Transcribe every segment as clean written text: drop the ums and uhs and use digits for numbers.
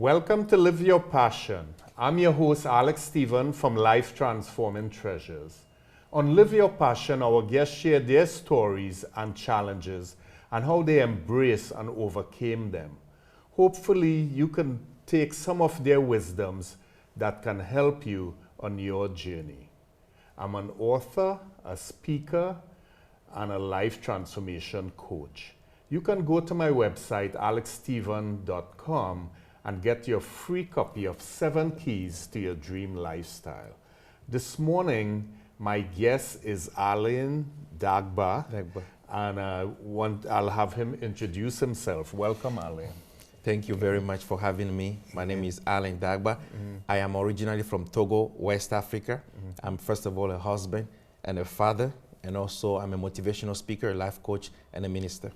Welcome to Live Your Passion. I'm your host, Alex Stephen from Life Transforming Treasures. On Live Your Passion, our guests share their stories and challenges and how they embraced and overcame them. Hopefully, you can take some of their wisdoms that can help you on your journey. I'm an author, a speaker, and a life transformation coach. You can go to my website, alexstephen.com, and get your free copy of 7 Keys to Your Dream Lifestyle. This morning, my guest is Alain Dagba, and I'll have him introduce himself. Welcome, Alain. Thank you very much for having me. My name is Alain Dagba. I am originally from Togo, West Africa. I'm first of all a husband and a father, and also I'm a motivational speaker, a life coach, and a minister.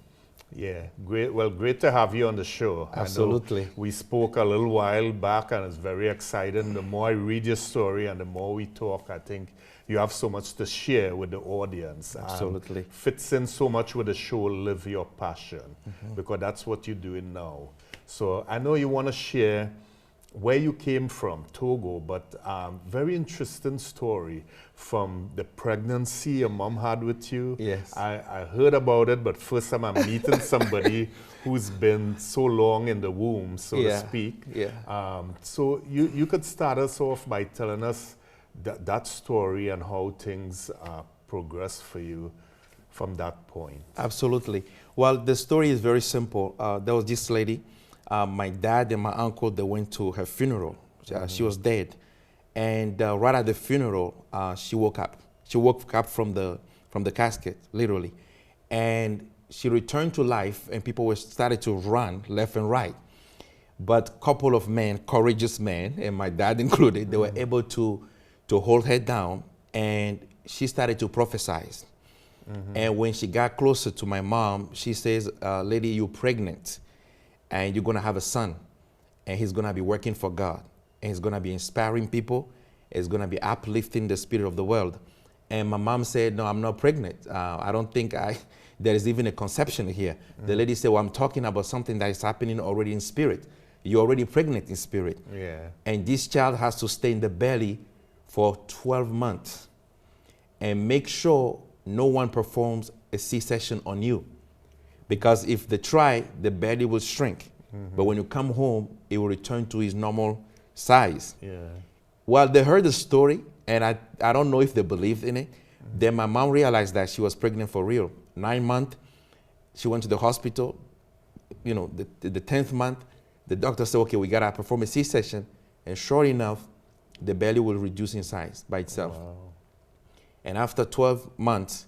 Yeah, great. Well, great to have you on the show. Absolutely. We spoke a little while back, and it's very exciting. The more I read your story and the more we talk, I think you have so much to share with the audience. Absolutely. Fits in so much with the show Live Your Passion, because that's what you're doing now. So I know you want to share where you came from, Togo, but very interesting story from the pregnancy your mom had with you. Yes. I heard about it, but first time I'm meeting somebody who's been so long in the womb, so to speak. Yeah. So you could start us off by telling us that story and how things progressed for you from that point. Absolutely. Well, the story is very simple. There was this lady, my dad and my uncle, they went to her funeral. She was dead. And right at the funeral, she woke up. She woke up from the casket, literally. And she returned to life, and people were started to run left and right. But a couple of men, courageous men, and my dad included, they were able to hold her down, and she started to prophesy. And when she got closer to my mom, she says, lady, you're pregnant, and you're going to have a son, and he's going to be working for God, and he's going to be inspiring people. He's going to be uplifting the spirit of the world. And my mom said, no, I'm not pregnant. I don't think there is even a conception here. The lady said, well, I'm talking about something that is happening already in spirit. You're already pregnant in spirit. Yeah. And this child has to stay in the belly for 12 months. And make sure no one performs a C-section on you. Because if they try, the belly will shrink. But when you come home, it will return to its normal size. Yeah. Well, they heard the story, and I don't know if they believed in it. Then my mom realized that she was pregnant for real. 9 months, she went to the hospital. You know, the 10th month, the doctor said, okay, we got to perform a C-section. And sure enough, the belly will reduce in size by itself. Wow. And after 12 months,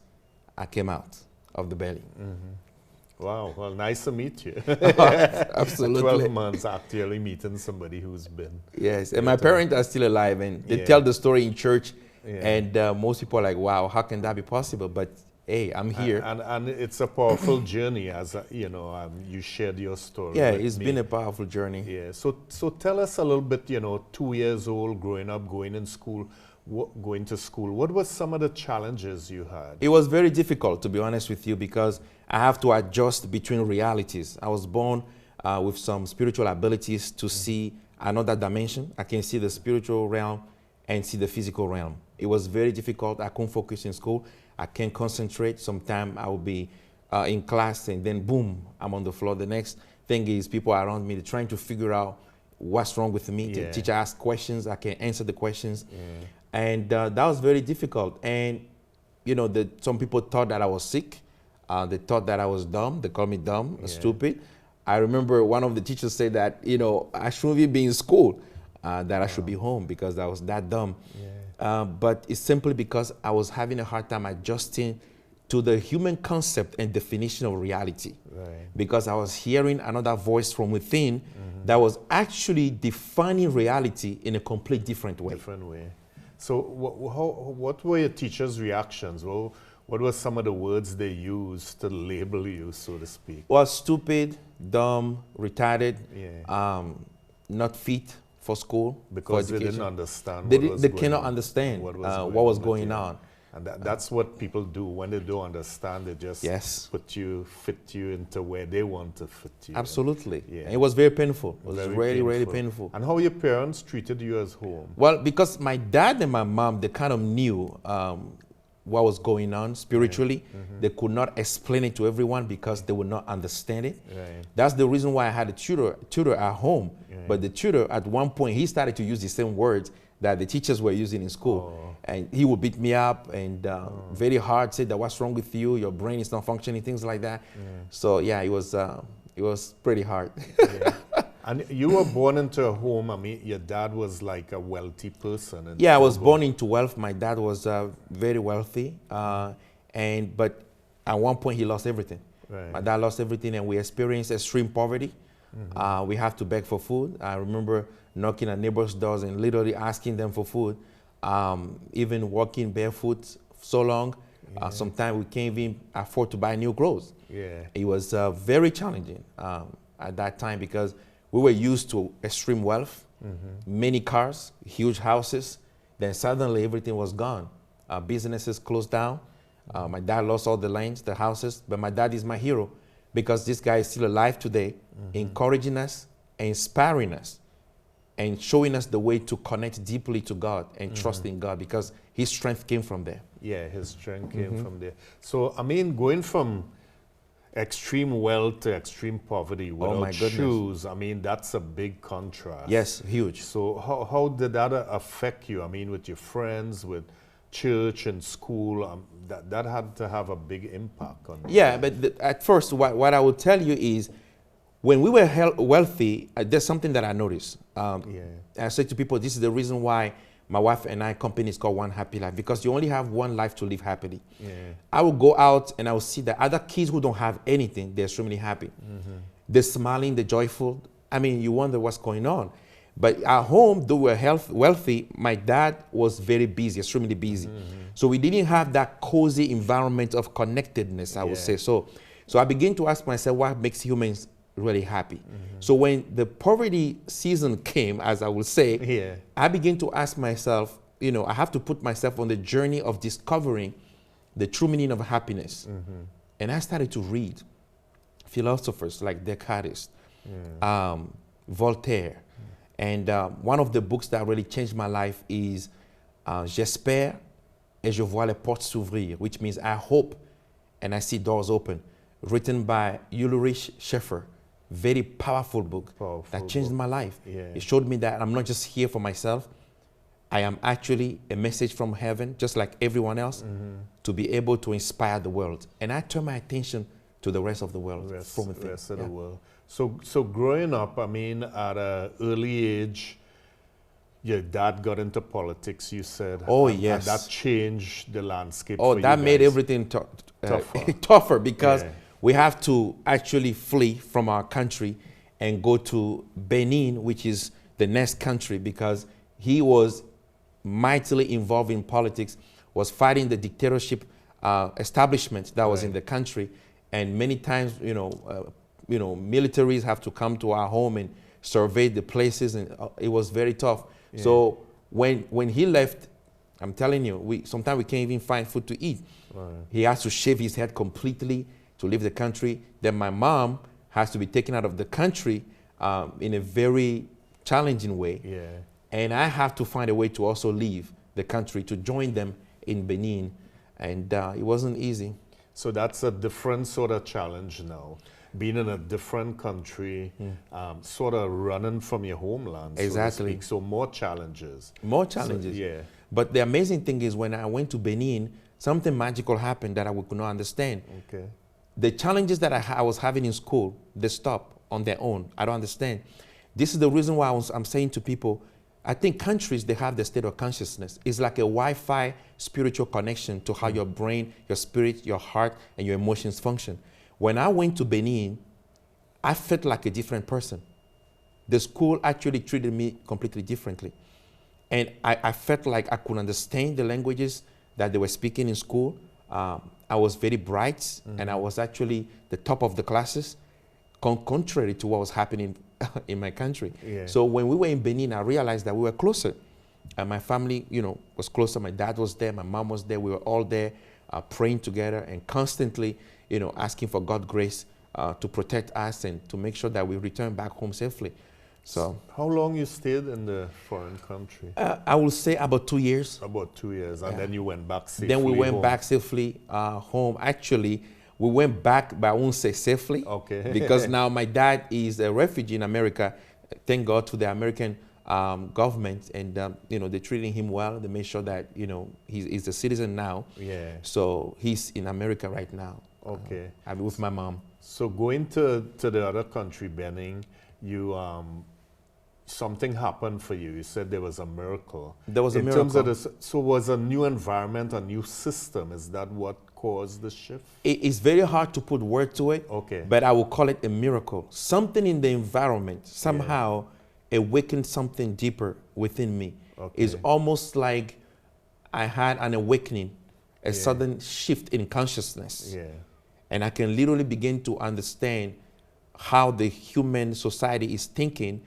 I came out of the belly. Wow, well, nice to meet you. Absolutely. 12 months actually meeting somebody who's been. Yes, and my parents are still alive, and they tell the story in church, and most people are like, wow, how can that be possible? But hey, I'm here. And it's a powerful journey, as you know, you shared your story. Yeah, it's been a powerful journey. Yeah, so tell us a little bit, 2 years old, growing up, going to school. What were some of the challenges you had? It was very difficult, to be honest with you, because I have to adjust between realities. I was born with some spiritual abilities to see another dimension. I can see the spiritual realm and see the physical realm. It was very difficult. I couldn't focus in school. I can't concentrate. Sometimes I will be in class and then boom, I'm on the floor. The next thing is people around me trying to figure out what's wrong with me. The teacher asks questions. I can answer the questions. And that was very difficult. And, some people thought that I was sick. They thought that I was dumb. They called me dumb, stupid. I remember one of the teachers said that, I shouldn't even be in school, that I should be home because I was that dumb. But it's simply because I was having a hard time adjusting to the human concept and definition of reality. Because I was hearing another voice from within that was actually defining reality in a complete different way. So what were your teachers' reactions? Well, what were some of the words they used to label you, so to speak? Well, stupid, dumb, retarded, not fit for school. Because for they didn't understand they cannot understand what was going on. And that's what people do when they don't understand. They just Yes. fit you into where they want to fit you. Absolutely. Yeah. And it was very painful. It was Very really, really painful. painful. And how your parents treated you as home? Well, because my dad and my mom, they kind of knew what was going on spiritually. They could not explain it to everyone because they would not understand it. Right. That's the reason why I had a tutor at home. But the tutor, at one point, he started to use the same words that the teachers were using in school. And he would beat me up and very hard, say that what's wrong with you? Your brain is not functioning, things like that. So yeah, it was pretty hard. Yeah. And you were born into a home, I mean, your dad was like a wealthy person. Yeah, I was born into wealth. My dad was very wealthy. But at one point he lost everything. Right. My dad lost everything and we experienced extreme poverty. We have to beg for food. I remember knocking at neighbors' doors and literally asking them for food. Even walking barefoot so long, sometimes we can't even afford to buy new clothes. Yeah. It was very challenging at that time because we were used to extreme wealth, many cars, huge houses. Then suddenly everything was gone. Businesses closed down. My dad lost all the lands, the houses, but my dad is my hero because this guy is still alive today, encouraging us, inspiring us, and showing us the way to connect deeply to God and trust in God because his strength came from there. Yeah, his strength came from there. So, I mean, going from extreme wealth to extreme poverty without my goodness. shoes, I mean, that's a big contrast. Yes, huge. So how did that affect you? I mean, with your friends, with church and school, that had to have a big impact on you. Yeah, but at first, what I will tell you is, when we were wealthy, there's something that I noticed. I said to people, this is the reason why my wife and I company is called One Happy Life, because you only have one life to live happily. Yeah. I will go out and I will see that other kids who don't have anything, they're extremely happy. They're smiling, they're joyful. I mean, you wonder what's going on. But at home, though we're wealthy, my dad was very busy, extremely busy. So we didn't have that cozy environment of connectedness, I would say. So I began to ask myself, what makes humans really happy? So when the poverty season came, as I will say, I began to ask myself, you know, I have to put myself on the journey of discovering the true meaning of happiness. And I started to read philosophers like Descartes, Voltaire. And one of the books that really changed my life is J'espère et je vois les portes s'ouvrir, which means I hope and I see doors open, written by Ulrich Schaeffer. Very powerful book that changed my life. It showed me that I'm not just here for myself. I am actually a message from heaven, just like everyone else, to be able to inspire the world. And I turn my attention to the rest of the world. Rest of the world. So growing up, I mean, at an early age, your dad got into politics, you said. Oh, and, yes. And that changed the landscape Oh, for that you made guys. everything tougher because we have to actually flee from our country and go to Benin, which is the next country, because he was mightily involved in politics, was fighting the dictatorship establishment that was in the country. And many times, you know, militaries have to come to our home and survey the places, and it was very tough. So when he left, I'm telling you, sometimes we can't even find food to eat. He has to shave his head completely to leave the country. Then my mom has to be taken out of the country in a very challenging way. And I have to find a way to also leave the country to join them in Benin. And it wasn't easy. So that's a different sort of challenge now. Being in a different country, sort of running from your homeland. Exactly. So to speak. So more challenges. More challenges. So, But the amazing thing is when I went to Benin, something magical happened that I could not understand. The challenges that I was having in school, they stopped on their own. I don't understand. This is the reason why I'm saying to people, I think countries, they have the state of consciousness. It's like a Wi-Fi spiritual connection to how your brain, your spirit, your heart, and your emotions function. When I went to Benin, I felt like a different person. The school actually treated me completely differently. And I felt like I could understand the languages that they were speaking in school. I was very bright, and I was actually the top of the classes, contrary to what was happening in my country. So when we were in Benin, I realized that we were closer And my family, you know, was closer. My dad was there. My mom was there. We were all there praying together and constantly, you know, asking for God's grace to protect us and to make sure that we return back home safely. So, how long you stayed in the foreign country? I will say about 2 years. About 2 years, and then you went back safely. Then we went home. back safely home. Actually, we went back, but I won't say safely. Okay. Because now my dad is a refugee in America. Thank God to the American government, and you know, they're treating him well. They made sure that, you know, he's a citizen now. Yeah. So he's in America right now. Okay. I'm with my mom. So going to the other country, Benin, you something happened for you. You said there was a miracle. There was a miracle. In terms of this, so was a new environment, a new system. Is that what caused the shift? It's very hard to put word to it. Okay. But I will call it a miracle. Something in the environment somehow awakened something deeper within me. Okay. It's almost like I had an awakening, a sudden shift in consciousness. Yeah. And I can literally begin to understand how the human society is thinking,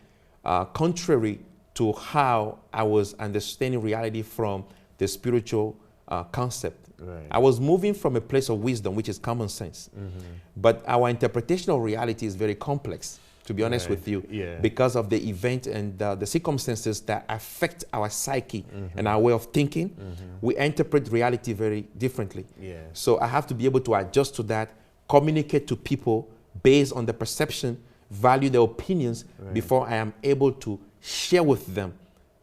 contrary to how I was understanding reality from the spiritual concept. Right. I was moving from a place of wisdom, which is common sense. But our interpretation of reality is very complex, to be honest with you, because of the event and the circumstances that affect our psyche and our way of thinking. We interpret reality very differently. So I have to be able to adjust to that, communicate to people based on the perception, value their opinions before I am able to share with them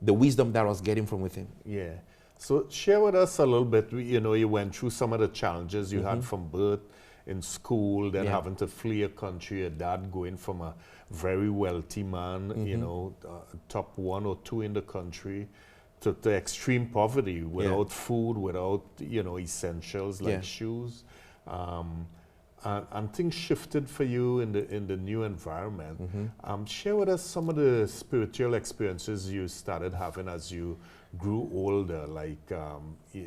the wisdom that I was getting from within. Yeah. So share with us a little bit. You know, you went through some of the challenges you had from birth, in school, then having to flee a country, your dad going from a very wealthy man, you know, top 1 or 2 in the country, to extreme poverty, without food, without, you know, essentials like shoes. And things shifted for you in the new environment. Share with us some of the spiritual experiences you started having as you grew older. Like,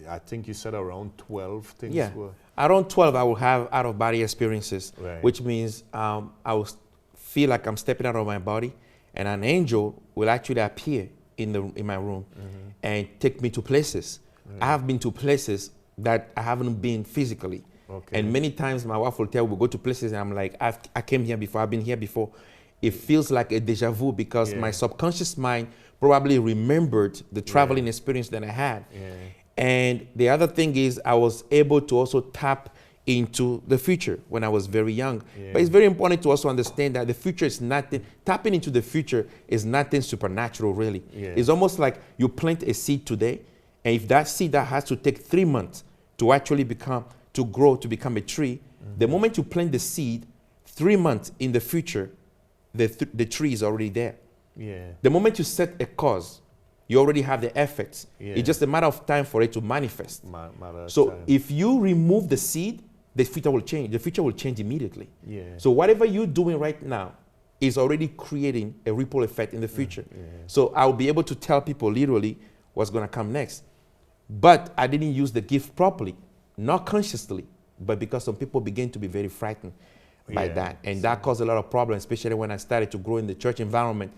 I think you said around 12 things were... Around 12, I will have out-of-body experiences, which means I will feel like I'm stepping out of my body, and an angel will actually appear in my room and take me to places. I have been to places that I haven't been physically. And many times my wife will tell me, we go to places and I'm like, I came here before, I've been here before. It feels like a deja vu because my subconscious mind probably remembered the traveling experience that I had. And the other thing is I was able to also tap into the future when I was very young. But it's very important to also understand that the future is nothing, tapping into the future is nothing supernatural really. It's almost like you plant a seed today, and if that seed that has to take 3 months to actually grow to become a tree, the moment you plant the seed, 3 months in the future, the tree is already there. The moment you set a cause, you already have the effects. It's just a matter of time for it to manifest. So if you remove the seed, the future will change. The future will change immediately. So whatever you're doing right now is already creating a ripple effect in the future. So I'll be able to tell people literally what's going to come next. But I didn't use the gift properly. Not consciously, but because some people begin to be very frightened by that. And that caused a lot of problems, especially when I started to grow in the church environment.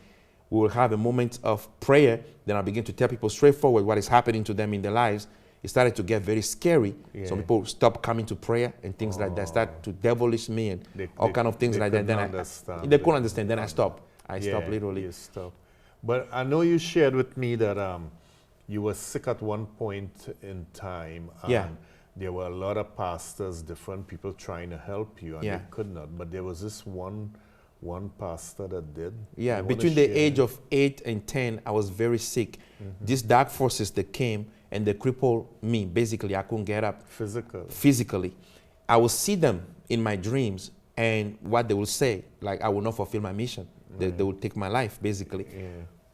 We will have a moment of prayer, then I begin to tell people straightforward what is happening to them in their lives. It started to get very scary. Some people stopped coming to prayer and things like that, start to devilish me and all kind of things like that. Then they couldn't understand. Then I stopped. I stopped literally. You stopped. But I know you shared with me that you were sick at one point in time. There were a lot of pastors, different people trying to help you, and they could not. But there was this one pastor that did. Between the age of 8 and 10, I was very sick. These dark forces that came and they crippled me. Basically, I couldn't get up. Physically. I would see them in my dreams, and what they would say, like, I will not fulfill my mission. They would take my life, basically.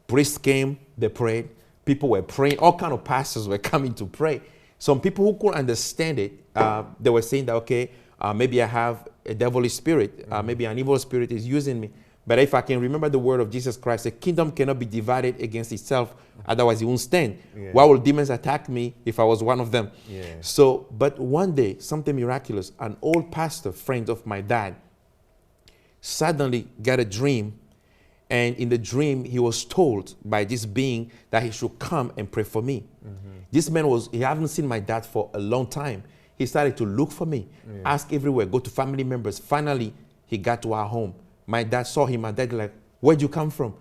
Priests came, they prayed. People were praying. All kind of pastors were coming to pray. Some people who couldn't understand it, they were saying that, okay, maybe I have a devilish spirit, maybe an evil spirit is using me. But if I can remember the word of Jesus Christ, the kingdom cannot be divided against itself, otherwise it won't stand. Why will demons attack me if I was one of them? So, but one day, something miraculous, an old pastor, friend of my dad, suddenly got a dream, And in the dream, he was told by this being that he should come and pray for me. This man he hadn't seen my dad for a long time. He started to look for me, ask everywhere, go to family members. Finally, he got to our home. My dad saw him. My dad like, where'd you come from?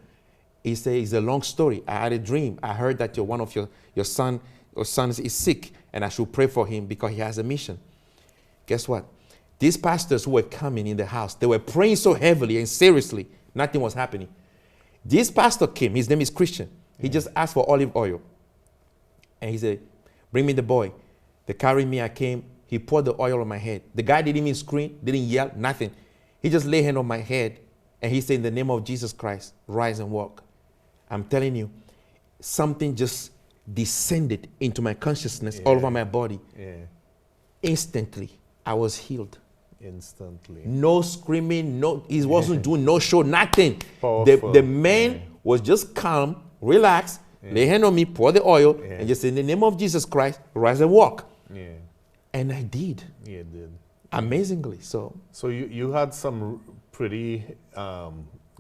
He said, it's a long story. I had a dream. I heard that one of your sons is sick, and I should pray for him because he has a mission. Guess what? These pastors who were coming in the house, they were praying so heavily and seriously, nothing was happening. This pastor came. His name is Christian. He just asked for olive oil. And he said, bring me the boy. They carried me. I came. He poured the oil on my head. The guy didn't even scream, didn't yell, nothing. He just laid hand on my head. And he said, in the name of Jesus Christ, rise and walk. I'm telling you, something just descended into my consciousness all over my body. Instantly, I was healed. Instantly. No screaming, he wasn't doing no show, nothing. The man was just calm, relaxed, lay hand on me, pour the oil, and just say, in the name of Jesus Christ, rise and walk. And I did. You did. Amazingly so. So you had some pretty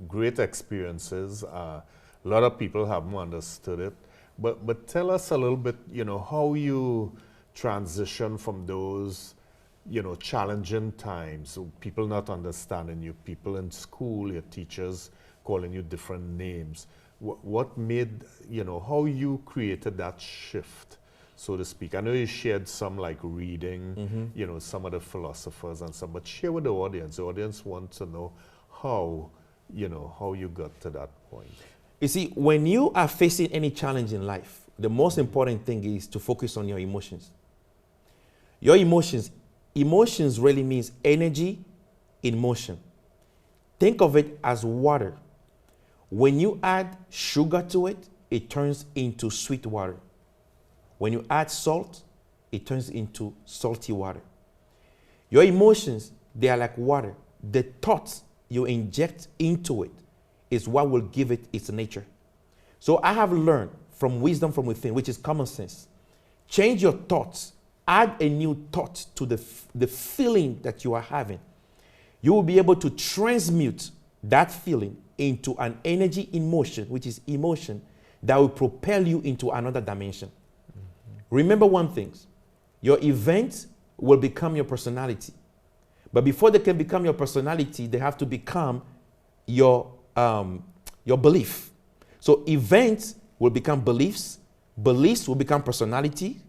great experiences. A lot of people haven't understood it. But tell us a little bit, how you transition from those challenging times, so people not understanding you, people in school, your teachers calling you different names. What made, how you created that shift, so to speak? I know you shared some like reading, some of the philosophers and some, but share with the audience. The audience wants to know how you got to that point. You see, when you are facing any challenge in life, the most important thing is to focus on your emotions. Your emotions really means energy in motion. Think of it as water. When you add sugar to it, it turns into sweet water. When you add salt, it turns into salty water. Your emotions, they are like water. The thoughts you inject into it is what will give it its nature. So I have learned from wisdom from within, which is common sense. Change your thoughts. Add a new thought to the feeling that you are having. You will be able to transmute that feeling into an energy in motion, which is emotion, that will propel you into another dimension. Remember one thing, your events will become your personality. But before they can become your personality, they have to become your belief. So events will become beliefs, beliefs will become personality,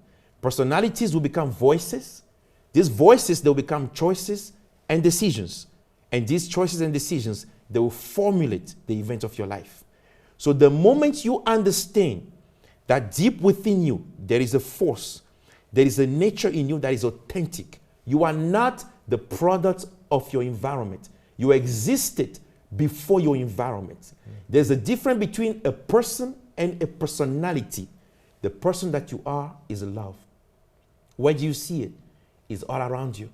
personalities will become voices. These voices, they'll become choices and decisions. And these choices and decisions, they will formulate the event of your life. So the moment you understand that deep within you, there is a force, there is a nature in you that is authentic. You are not the product of your environment. You existed before your environment. There's a difference between a person and a personality. The person that you are is love. Where do you see it? It's all around you.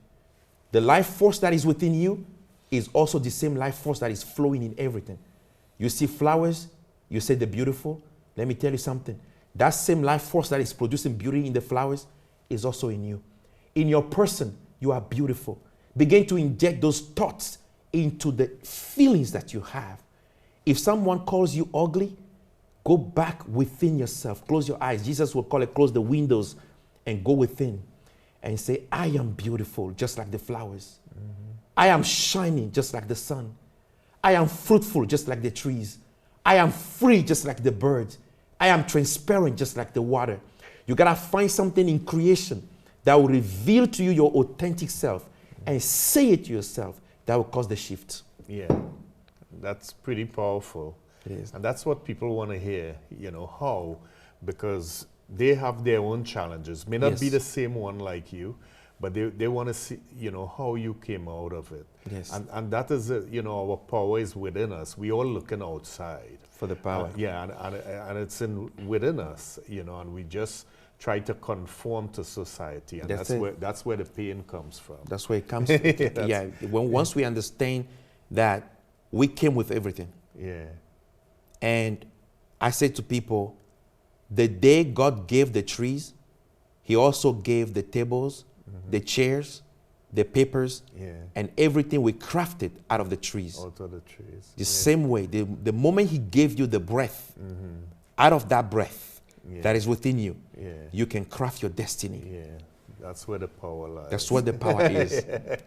The life force that is within you is also the same life force that is flowing in everything. You see flowers, you say they're beautiful. Let me tell you something. That same life force that is producing beauty in the flowers is also in you. In your person, you are beautiful. Begin to inject those thoughts into the feelings that you have. If someone calls you ugly, go back within yourself. Close your eyes. Jesus will call it, close the windows and go within and say, I am beautiful, just like the flowers. I am shining, just like the sun. I am fruitful, just like the trees. I am free, just like the birds. I am transparent, just like the water. You gotta find something in creation that will reveal to you your authentic self and say it to yourself. That will cause the shift. Yeah, that's pretty powerful. It is. And that's what people want to hear, how, because they have their own challenges. May not be the same one like you, but they want to see, how you came out of it. Yes. And that is, our power is within us. We all looking outside. For the power. And it's within us, and we just try to conform to society. And that's where the pain comes from. That's where it comes from. Once we understand that we came with everything. Yeah. And I say to people, the day God gave the trees, he also gave the tables, the chairs, the papers, Yeah. and everything we crafted out of the trees. Out of the trees. The same way, the moment he gave you the breath, out of that breath that is within you, you can craft your destiny. Yeah. That's where the power lies. That's what the power is.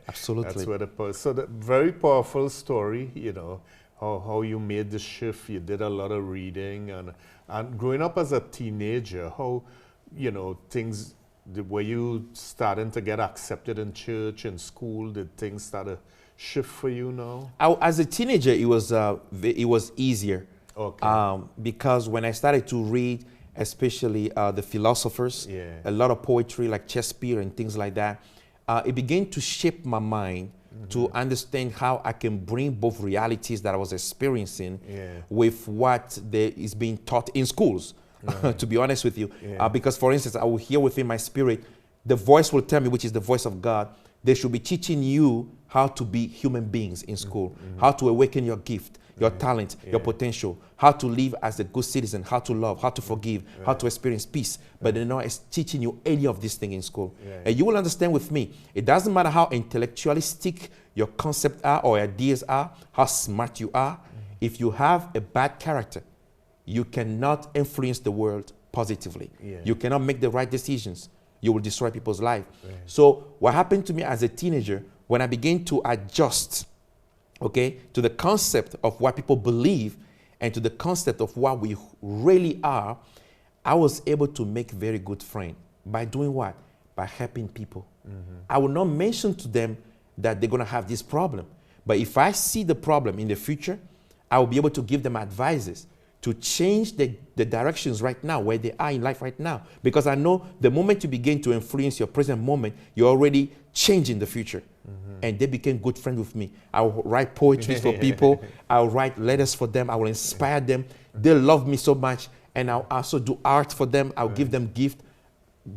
Absolutely. That's where the power. So the very powerful story, you know, how you made the shift. You did a lot of reading and growing up as a teenager, how, you know, things, were you starting to get accepted in church and school? Did things start to shift for you now? As a teenager, it was easier. Okay. Because when I started to read, especially the philosophers, a lot of poetry like Shakespeare and things like that, it began to shape my mind to understand how I can bring both realities that I was experiencing with what is being taught in schools, to be honest with you. Because, for instance, I will hear within my spirit, the voice will tell me, which is the voice of God, they should be teaching you how to be human beings in school, how to awaken your gift, your talent, your potential, how to live as a good citizen, how to love, how to forgive, how to experience peace. But they're not teaching you any of these things in school. And you will understand with me, it doesn't matter how intellectualistic your concepts are or ideas are, how smart you are. If you have a bad character, you cannot influence the world positively. You cannot make the right decisions. You will destroy people's lives. So what happened to me as a teenager, when I began to adjust, to the concept of what people believe and to the concept of what we really are, I was able to make very good friends. By doing what? By helping people. I will not mention to them that they're going to have this problem. But if I see the problem in the future, I will be able to give them advices to change the directions right now, where they are in life right now. Because I know the moment you begin to influence your present moment, you're already changing the future. And they became good friends with me. I will write poetry for people. I will write letters for them. I will inspire them. They love me so much. And I'll also do art for them. I'll give them gifts.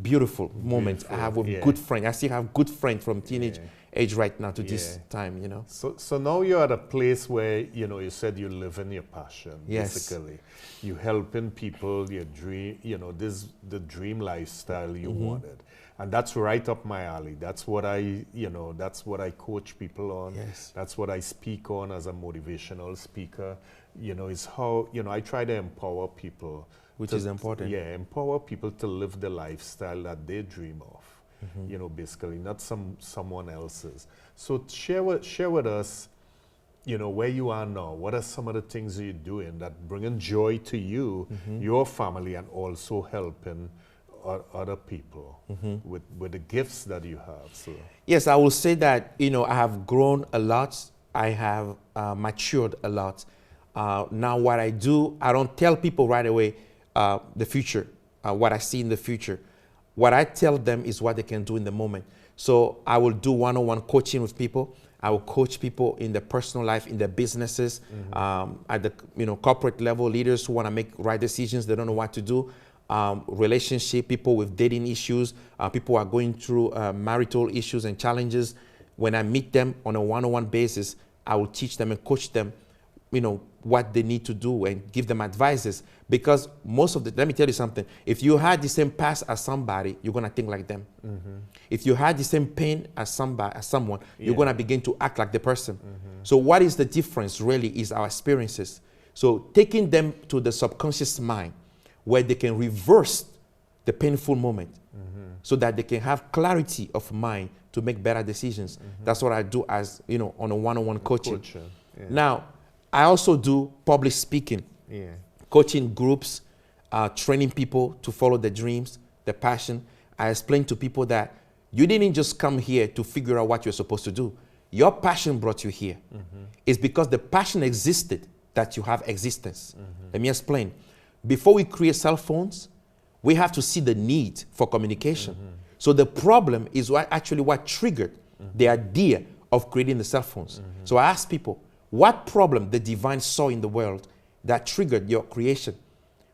Beautiful moments I have with good friends. I still have good friends from teenage age right now to this time, you know. So now you're at a place where, you know, you said you live in your passion, basically. You helping people, your dream, you know, this the dream lifestyle you wanted. And that's right up my alley. That's what that's what I coach people on. That's what I speak on as a motivational speaker. You know, is how, you know, I try to empower people. Which is important. Yeah, empower people to live the lifestyle that they dream of. You know, basically, not someone else's. So share with us, you know, where you are now. What are some of the things you're doing that bringing joy to you, your family, and also helping other people with the gifts that you have? So yes, I will say that, you know, I have grown a lot. I have matured a lot. Now what I do, I don't tell people right away the future, what I see in the future. What I tell them is what they can do in the moment. So I will do one-on-one coaching with people. I will coach people in their personal life, in their businesses, at the corporate level, leaders who want to make right decisions, they don't know what to do. Relationship, people with dating issues, people who are going through marital issues and challenges. When I meet them on a one-on-one basis, I will teach them and coach them, you know, what they need to do and give them advices. Because most of let me tell you something, if you had the same past as somebody, you're going to think like them. If you had the same pain as someone, you're going to begin to act like the person. So what is the difference really is our experiences. So taking them to the subconscious mind where they can reverse the painful moment so that they can have clarity of mind to make better decisions. That's what I do as, you know, on a one-on-one coaching. Now, I also do public speaking, coaching groups, training people to follow their dreams, their passion. I explain to people that you didn't just come here to figure out what you're supposed to do. Your passion brought you here. It's because the passion existed that you have existence. Let me explain. Before we create cell phones, we have to see the need for communication. So the problem is what triggered the idea of creating the cell phones. So I ask people, what problem the divine saw in the world that triggered your creation?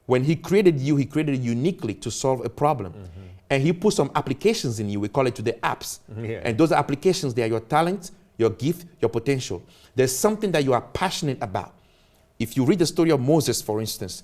When he created you, he created it uniquely to solve a problem. And he put some applications in you. We call it the apps. And those applications, they are your talent, your gift, your potential. There's something that you are passionate about. If you read the story of Moses, for instance,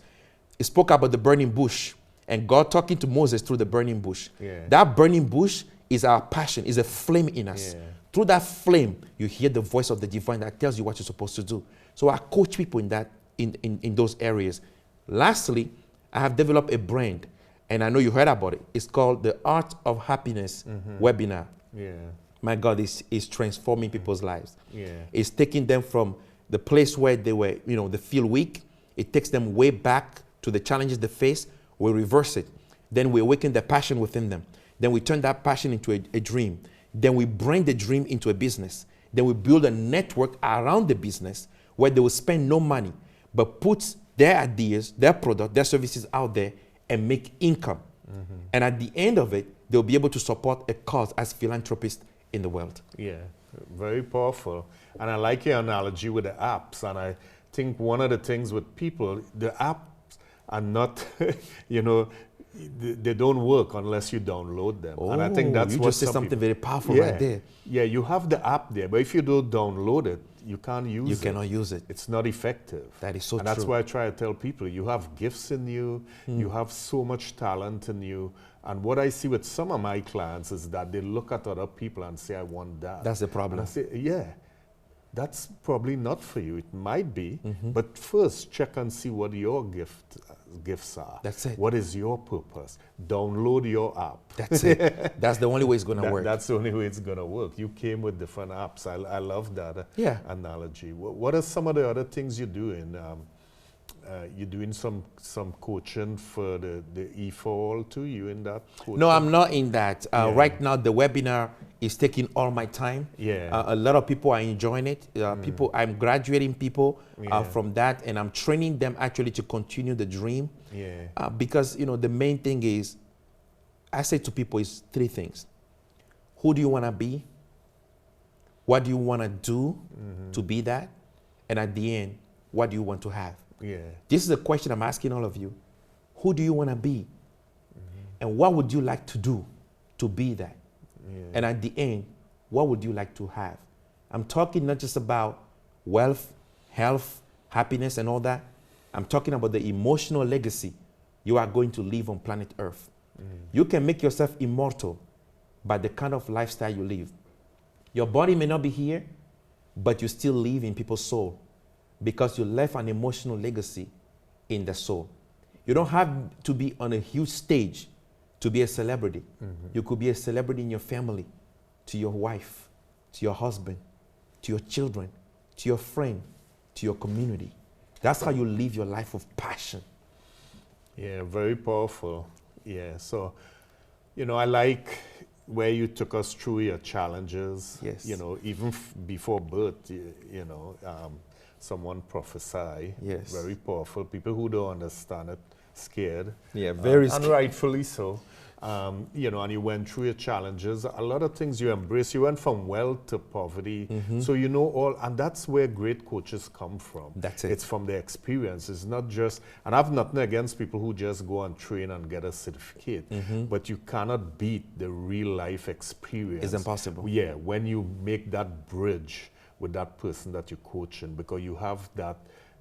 it spoke about the burning bush and God talking to Moses through the burning bush. That burning bush is our passion, is a flame in us Through that flame, you hear the voice of the divine that tells you what you're supposed to do. So I coach people in that, in those areas. Lastly, I have developed a brand, and I know you heard about it. It's called the Art of Happiness webinar. Yeah. My God, is transforming people's lives. Yeah. It's taking them from the place where they were, they feel weak. It takes them way back to the challenges they face. We reverse it. Then we awaken the passion within them. Then we turn that passion into a dream. Then we bring the dream into a business. Then we build a network around the business where they will spend no money, but put their ideas, their product, their services out there and make income. And at the end of it, they'll be able to support a cause as philanthropists in the world. Yeah, very powerful. And I like your analogy with the apps. And I think one of the things with people, the apps are not, they don't work unless you download them. And I think that's you what just said something very powerful right there. Yeah, you have the app there, but if you don't download it, you can't use it. You cannot use it. It's not effective. That is so and true. that's why I try to tell people, you have gifts in you, you have so much talent in you. And what I see with some of my clients is that they look at other people and say, I want that. That's the problem. And I say, yeah, that's probably not for you. It might be, but first check and see what your gifts are. That's it. What is your purpose? Download your app. That's it. That's the only way it's going to work. That's the only way it's going to work. You came with different apps. I love that analogy. What are some of the other things you're doing? You're doing some coaching for the E4 too? You in that coaching? No, I'm not in that. Right now, the webinar is taking all my time. Yeah. A lot of people are enjoying it. I'm graduating people from that, and I'm training them actually to continue the dream. Yeah. Because, the main thing is, I say to people is three things. Who do you want to be? What do you want to do to be that? And at the end, what do you want to have? Yeah. This is a question I'm asking all of you. Who do you want to be? And what would you like to do to be that? Yeah. And at the end, what would you like to have? I'm talking not just about wealth, health, happiness, and all that. I'm talking about the emotional legacy you are going to live on planet Earth. You can make yourself immortal by the kind of lifestyle you live. Your body may not be here, but you still live in people's soul, because you left an emotional legacy in the soul. You don't have to be on a huge stage to be a celebrity. You could be a celebrity in your family, to your wife, to your husband, to your children, to your friend, to your community. That's how you live your life with passion. Yeah, very powerful. Yeah, so, I like where you took us through your challenges. Yes. Even before birth, someone prophesy. Yes. Very powerful. People who don't understand it, scared. Yeah, very and rightfully so. And you went through your challenges. A lot of things you embraced. You went from wealth to poverty. So all, and that's where great coaches come from. That's it. It's from their experience. It's not just, and I've nothing against people who just go and train and get a certificate, but you cannot beat the real life experience. It's impossible. Yeah, when you make that bridge with that person that you're coaching, because you have that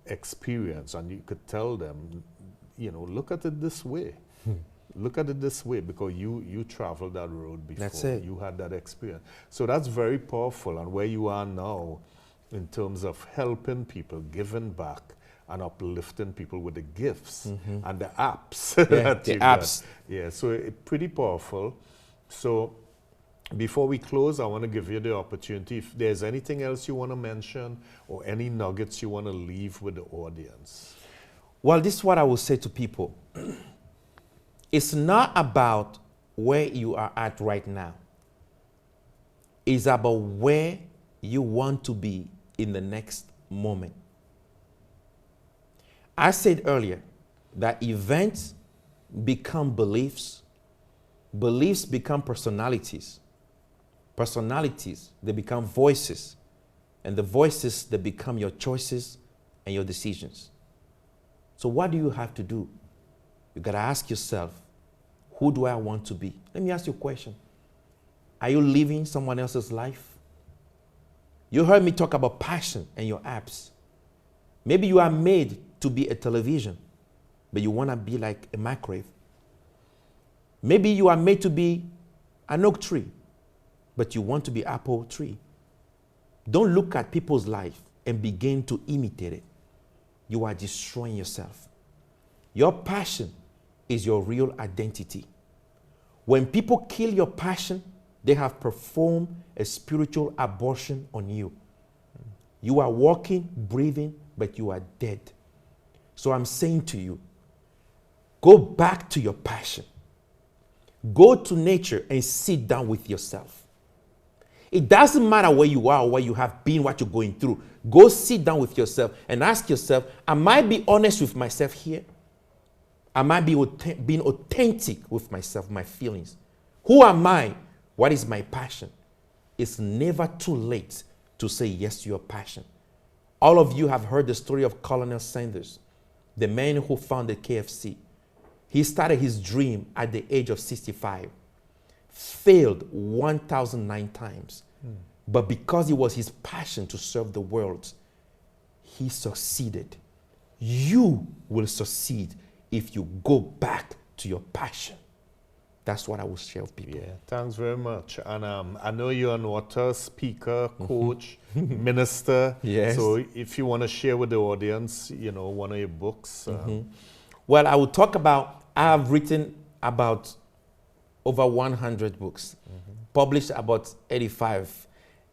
experience and you could tell them, look at it this way. Look at it this way, because you traveled that road before. That's it. You had that experience. So that's very powerful. And where you are now in terms of helping people, giving back, and uplifting people with the gifts and the apps. Yeah, the apps. Got. Yeah, so pretty powerful. So before we close, I want to give you the opportunity. If there's anything else you want to mention or any nuggets you want to leave with the audience. Well, this is what I will say to people. It's not about where you are at right now. It's about where you want to be in the next moment. I said earlier that events become beliefs. Beliefs become personalities. Personalities, they become voices. And the voices, they become your choices and your decisions. So what do you have to do? You got to ask yourself, who do I want to be? Let me ask you a question. Are you living someone else's life? You heard me talk about passion and your apps. Maybe you are made to be a television, but you want to be like a microwave. Maybe you are made to be an oak tree, but you want to be apple tree. Don't look at people's life and begin to imitate it. You are destroying yourself. Your passion is your real identity. When people kill your passion, they have performed a spiritual abortion on you. You are walking, breathing, but you are dead. So I'm saying to you, go back to your passion. Go to nature and sit down with yourself. It doesn't matter where you are or where you have been, what you're going through. Go sit down with yourself and ask yourself, am I being honest with myself here? Am I being authentic with myself, my feelings? Who am I? What is my passion? It's never too late to say yes to your passion. All of you have heard the story of Colonel Sanders, the man who founded KFC. He started his dream at the age of 65, failed 1,009 times. But because it was his passion to serve the world, he succeeded. You will succeed if you go back to your passion. That's what I will share with people. Yeah, thanks very much. And I know you're an author, speaker, coach, minister. Yes. So if you want to share with the audience, you know, one of your books. Well, I will talk about, I have written about over 100 books, published about 85.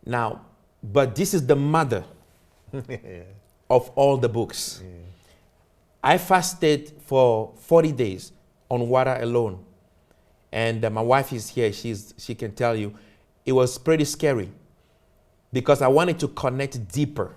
Now, but this is the mother of all the books. Yeah. I fasted for 40 days on water alone. And my wife is here. She can tell you it was pretty scary because I wanted to connect deeper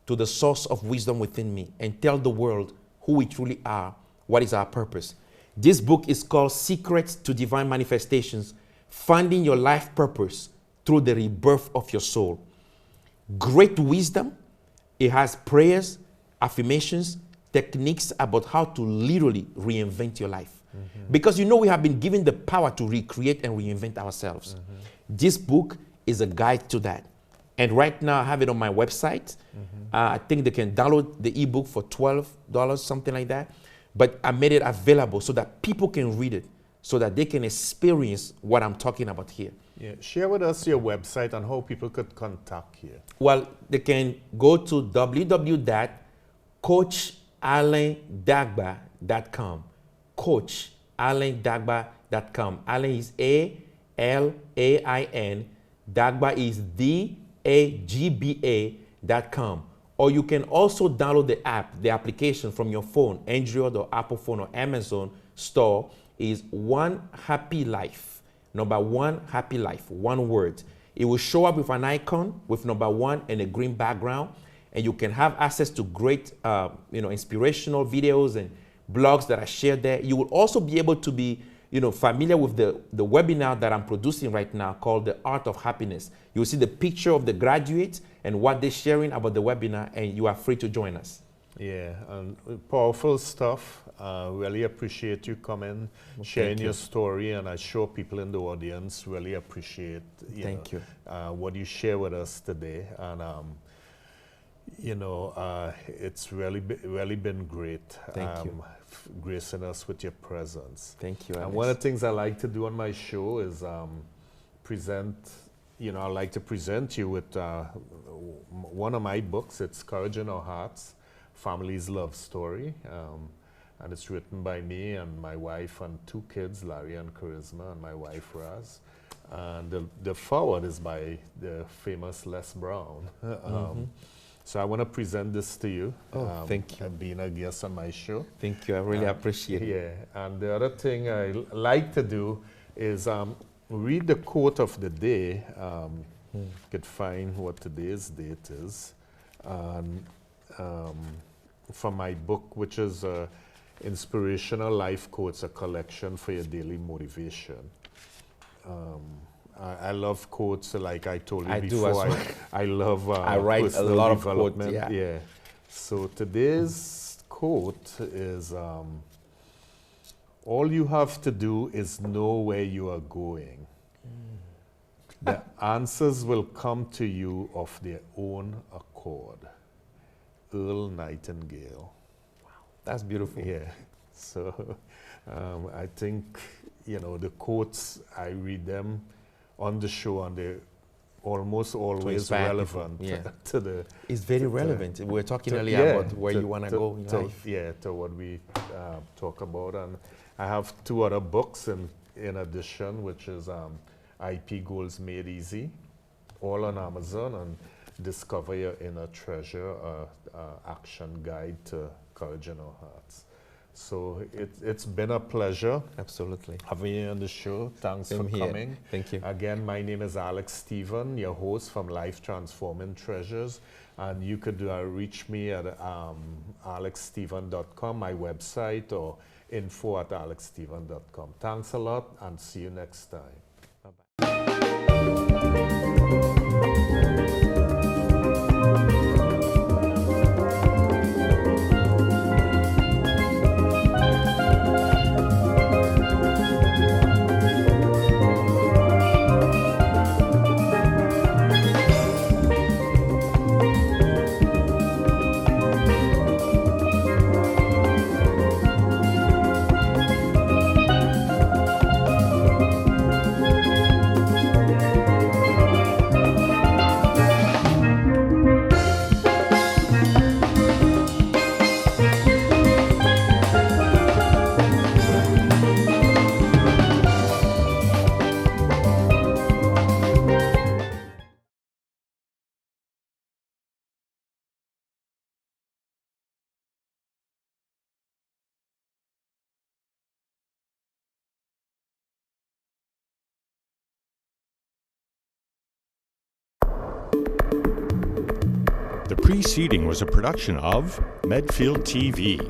to the source of wisdom within me and tell the world who we truly are, what is our purpose. This book is called Secrets to Divine Manifestations, Finding Your Life Purpose Through the Rebirth of Your Soul. Great wisdom. It has prayers, affirmations, techniques about how to literally reinvent your life. Because you know we have been given the power to recreate and reinvent ourselves. This book is a guide to that. And right now I have it on my website. I think they can download the ebook for $12, something like that. But I made it available so that people can read it, so that they can experience what I'm talking about here. Yeah. Share with us your website and how people could contact you. Well, they can go to www.coachalendagba.com. coachalendagba.com. Alain is A-L-A-I-N. Dagba is D-A-G-B-A.com. Or you can also download the app, the application from your phone, Android or Apple phone or Amazon store is One Happy Life. Number One Happy Life, one word. It will show up with an icon with number one and a green background. And you can have access to great inspirational videos and blogs that are shared there. You will also be able to be familiar with the webinar that I'm producing right now called The Art of Happiness. You'll see the picture of the graduates and what they're sharing about the webinar, and you are free to join us. Yeah, and powerful stuff. Really appreciate you coming, sharing your story, and I'm sure people in the audience really appreciate what you share with us today. And it's really been great. Thank you. Gracing us with your presence. Thank you, Alex. And one of the things I like to do on my show is I like to present you with one of my books. It's Courage in Our Hearts, Family's Love Story. And it's written by me and my wife and two kids, Larry and Charisma, and my wife, Raz. And the forward is by the famous Les Brown. So I want to present this to you. Oh, thank you. And being a guest on my show. Thank you. I really appreciate it. Yeah. And the other thing I like to do is read the quote of the day. You could find what today's date is. And from my book, which is Inspirational Life Quotes, a collection for your daily motivation. I love quotes, like I told you before. I love I write a lot of quotes. Yeah. So today's quote is, all you have to do is know where you are going. The answers will come to you of their own accord. Earl Nightingale. Wow, that's beautiful. Yeah. So I think, the quotes, I read them on the show, and they almost always inspire people, relevant yeah. to the. It's very relevant. We were talking earlier about where you want to go in life. Yeah, to what we talk about. And I have 2 other books in addition, which is IP Goals Made Easy, all on Amazon, and Discover Your Inner Treasure, action guide to courage in our hearts. So it's been a pleasure. Absolutely. Having you on the show. Thanks for coming. Thank you. Again, my name is Alex Stephen, your host from Life Transforming Treasures. And you could reach me at alexstephen.com, my website, or info@alexstephen.com. Thanks a lot, and see you next time. The preceding was a production of Medfield TV.